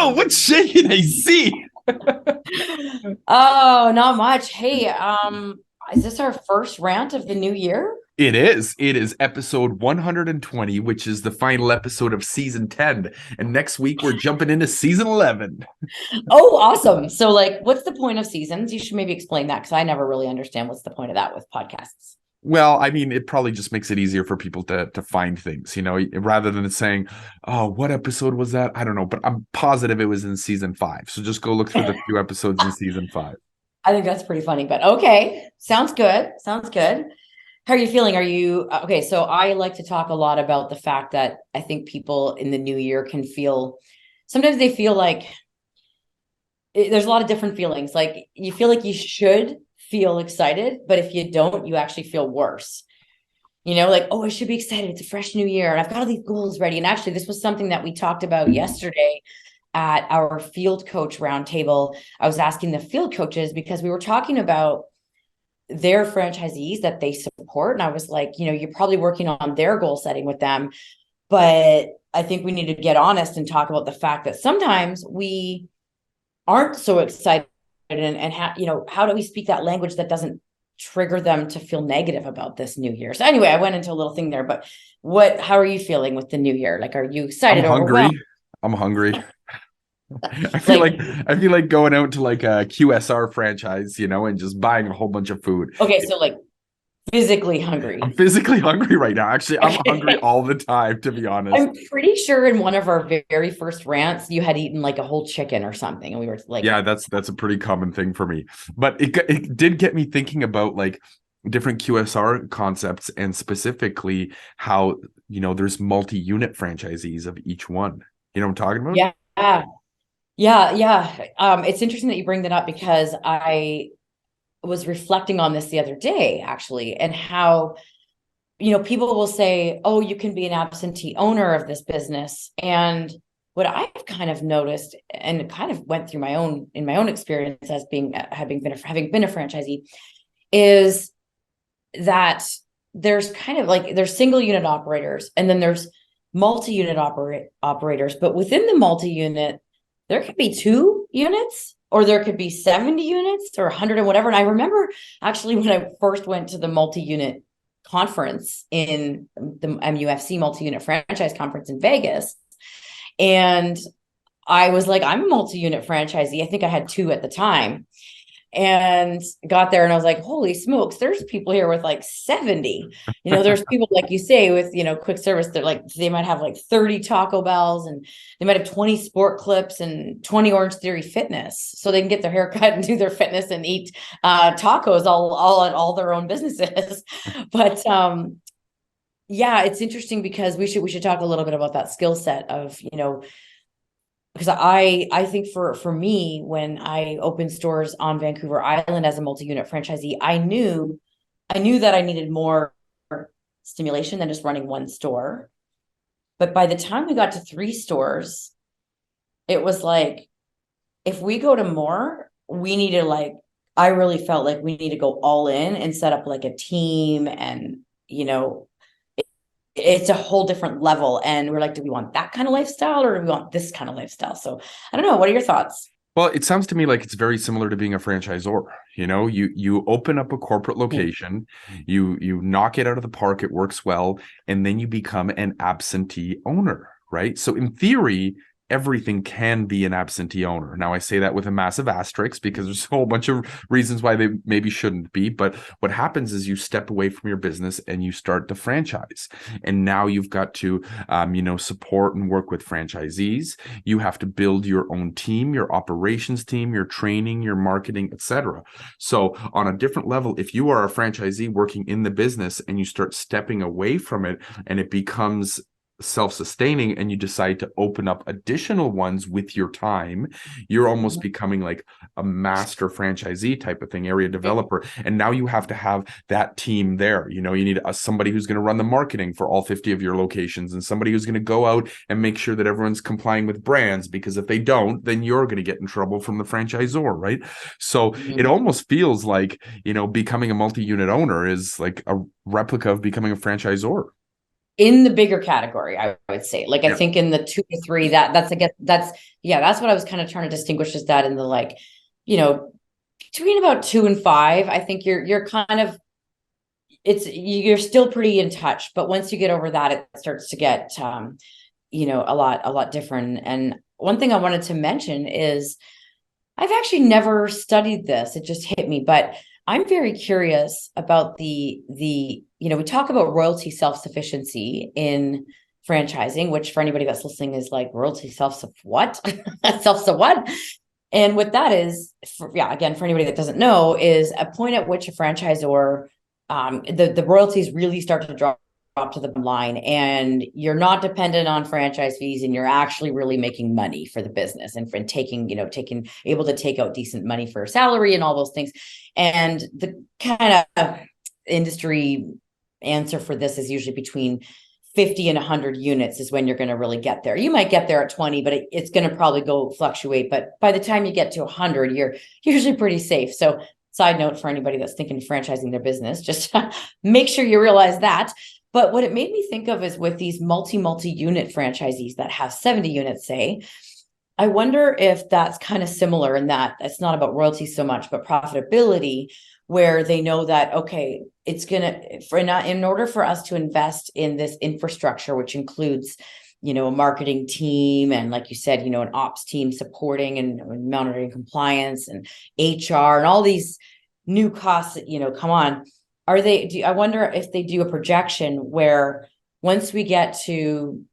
Whoa, what's shaking? I see. Oh, not much. Hey, is this our first rant of the new year? It is. It is episode 120, which is the final episode of season 10. And next week we're jumping into season 11. Oh, awesome. So, like, what's the point of seasons? You should maybe explain that because I never really understand what's the point of that with podcasts. Well, I mean, it probably just makes it easier for people to find things, rather than saying, oh, what episode was that? I don't know, but I'm positive it was in season 5. So just go look through the few episodes in season 5. I think that's pretty funny, but okay. Sounds good. Sounds good. How are you feeling? Are you okay? So, I like to talk a lot about the fact that I think people in the new year can feel sometimes they feel like there's a lot of different feelings. Like you feel like you should feel excited, but if you don't, you actually feel worse. Like, oh, I should be excited. It's a fresh new year and I've got all these goals ready. And actually, this was something that we talked about yesterday at our field coach roundtable. I was asking the field coaches because we were talking about their franchisees that they support. And I was like, you're probably working on their goal setting with them. But I think we need to get honest and talk about the fact that sometimes we aren't so excited and how do we speak that language that doesn't trigger them to feel negative about this new year? So anyway, I went into a little thing there, but how are you feeling with the new year? Like, are you I'm excited, hungry. overwhelmed? I'm hungry. I feel Like, like I feel like going out to like a QSR franchise, and just buying a whole bunch of food. okay, so like physically I'm hungry. physically hungry right now. Actually, I'm hungry all the time, to be honest. I'm pretty sure in one of our very first rants, you had eaten like a whole chicken or something. And we were like, Yeah, that's a pretty common thing for me. But it did get me thinking about like different QSR concepts and specifically how, there's multi-unit franchisees of each one. You know what I'm talking about? yeah, yeah. It's interesting that you bring that up because I was reflecting on this the other day, actually, and how people will say, oh, you can be an absentee owner of this business. And what I've kind of noticed and kind of went through in my own experience as having been a franchisee is that there's kind of like there's single unit operators and then there's multi-unit operators. But within the multi-unit, there could be 2 units or there could be 70 units or 100 and whatever. And I remember actually when I first went to the multi-unit conference in the MUFC multi-unit franchise conference in Vegas. And I was like, I'm a multi-unit franchisee. I think I had 2 at the time and got there and I was like, holy smokes, there's people here with like 70. There's people like you say with, quick service. They're like, they might have like 30 Taco Bells and they might have 20 Sport Clips and 20 Orange Theory Fitness. So they can get their haircut and do their fitness and eat tacos all at all their own businesses. But yeah, it's interesting because we should talk a little bit about that skill set of, because I think for me, when I opened stores on Vancouver Island as a multi-unit franchisee, I knew that I needed more stimulation than just running one store. But by the time we got to 3 stores, it was like, if we go to more, we need to I really felt like we need to go all in and set up like a team and, it's a whole different level. And we're like, do we want that kind of lifestyle or do we want this kind of lifestyle? So I don't know. What are your thoughts? Well, it sounds to me like it's very similar to being a franchisor. You open up a corporate Mm. location, you knock it out of the park, it works well, and then you become an absentee owner, right? So in theory, everything can be an absentee owner. Now, I say that with a massive asterisk because there's a whole bunch of reasons why they maybe shouldn't be. But what happens is you step away from your business and you start the franchise. And now you've got to, support and work with franchisees. You have to build your own team, your operations team, your training, your marketing, etc. So on a different level, if you are a franchisee working in the business and you start stepping away from it and it becomes self-sustaining and you decide to open up additional ones with your time, you're almost becoming like a master franchisee type of thing, area developer. And now you have to have that team there. You need somebody who's going to run the marketing for all 50 of your locations and somebody who's going to go out and make sure that everyone's complying with brands, because if they don't, then you're going to get in trouble from the franchisor, right? So it almost feels like, becoming a multi-unit owner is like a replica of becoming a franchisor. in the bigger category, I would say. Like, I Yeah. think in the 2 to 3, that's, I guess, that's what I was kind of trying to distinguish, is that in the, like, you know, between about 2 and 5, I think you're kind of, you're still pretty in touch, but once you get over that, it starts to get, a lot different. And one thing I wanted to mention is, I've actually never studied this. It just hit me, but I'm very curious about we talk about royalty self-sufficiency in franchising, which for anybody that's listening is like, royalty what? Self what? And what that is, again, for anybody that doesn't know, is a point at which a franchisor, the royalties really start to drop to the bottom line, and you're not dependent on franchise fees, and you're actually really making money for the business, and taking able to take out decent money for salary and all those things. And the kind of industry answer for this is usually between 50 and 100 units is when you're going to really get there. You might get there at 20, but it's going to probably fluctuate. But by the time you get to 100, you're usually pretty safe. So, side note for anybody that's thinking of franchising their business, just make sure you realize that. But what it made me think of is, with these multi-unit franchisees that have 70 units, say, I wonder if that's kind of similar, in that it's not about royalties so much, but profitability, where they know that, okay, it's in order for us to invest in this infrastructure, which includes, a marketing team, and, like you said, an ops team supporting and monitoring compliance, and HR, and all these new costs that, come on. I wonder if they do a projection where, once we get to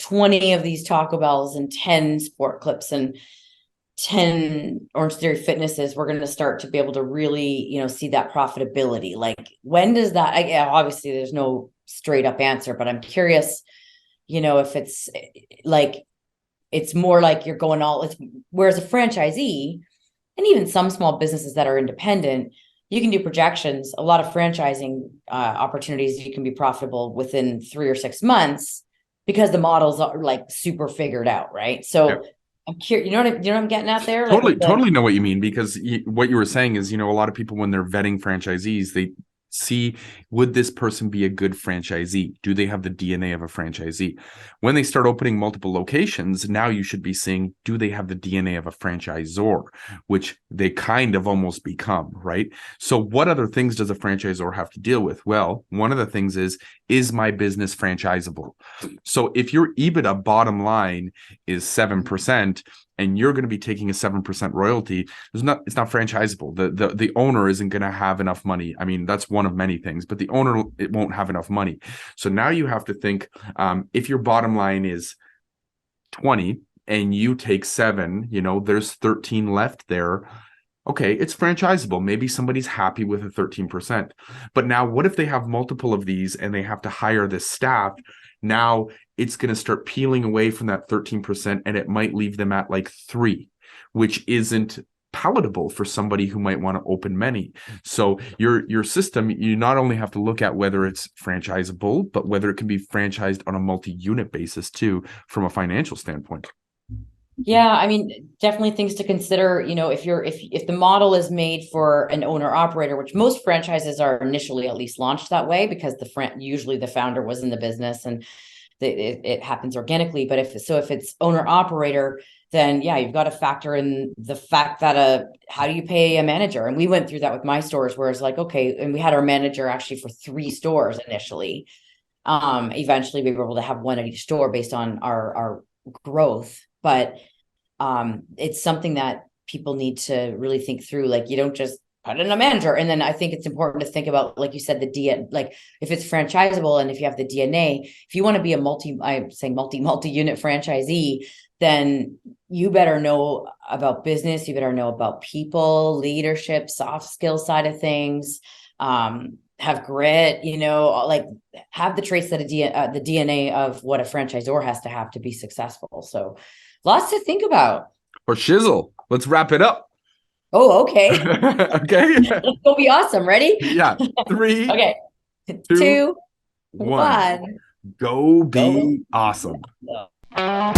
20 of these Taco Bells and 10 Sport Clips and 10 Orange Theory Fitnesses, we're going to start to be able to really, see that profitability. Like, when does that, obviously there's no straight up answer, but I'm curious, if it's like, it's more like you're going whereas a franchisee, and even some small businesses that are independent, you can do projections. A lot of franchising opportunities, you can be profitable within 3 or 6 months, because the models are like super figured out, right? So Yeah. I'm curious, what I'm getting at there? Totally know what you mean, because what you were saying is, a lot of people, when they're vetting franchisees, they see, would this person be a good franchisee? Do they have the DNA of a franchisee? When they start opening multiple locations, now you should be seeing, do they have the DNA of a franchisor, which they kind of almost become, right? So what other things does a franchisor have to deal with? Well, one of the things is my business franchisable? So if your EBITDA bottom line is 7%, and you're going to be taking a 7% royalty, it's not franchisable. The owner isn't going to have enough money. I mean, that's one of many things, but the owner, it won't have enough money. So now you have to think, if your bottom line is 20 and you take 7, there's 13 left there. Okay, it's franchisable. Maybe somebody's happy with a 13%. But now, what if they have multiple of these and they have to hire this staff? Now it's going to start peeling away from that 13%, and it might leave them at like 3, which isn't palatable for somebody who might want to open many. So your system, you not only have to look at whether it's franchisable, but whether it can be franchised on a multi-unit basis too, from a financial standpoint. Yeah, I mean, definitely things to consider. If the model is made for an owner operator, which most franchises are initially at least launched that way, because usually the founder was in the business, and it happens organically. But if it's owner operator, then yeah, you've got to factor in the fact that how do you pay a manager? And we went through that with my stores, where it's like, okay, and we had our manager actually for 3 stores initially. Eventually we were able to have one at each store based on our growth. But it's something that people need to really think through. Like, you don't just put in a manager. And then I think it's important to think about, like you said, like, if it's franchisable, and if you have the DNA, if you want to be a multi-unit franchisee, then you better know about business. You better know about people, leadership, soft skill side of things, have grit, like, have the traits that the DNA of what a franchisor has to have to be successful. So lots to think about. Or shizzle. Let's wrap it up. Oh, okay. Okay. It's gonna be awesome. Ready? Yeah. 3, okay. 2, 1. Go be awesome. Go.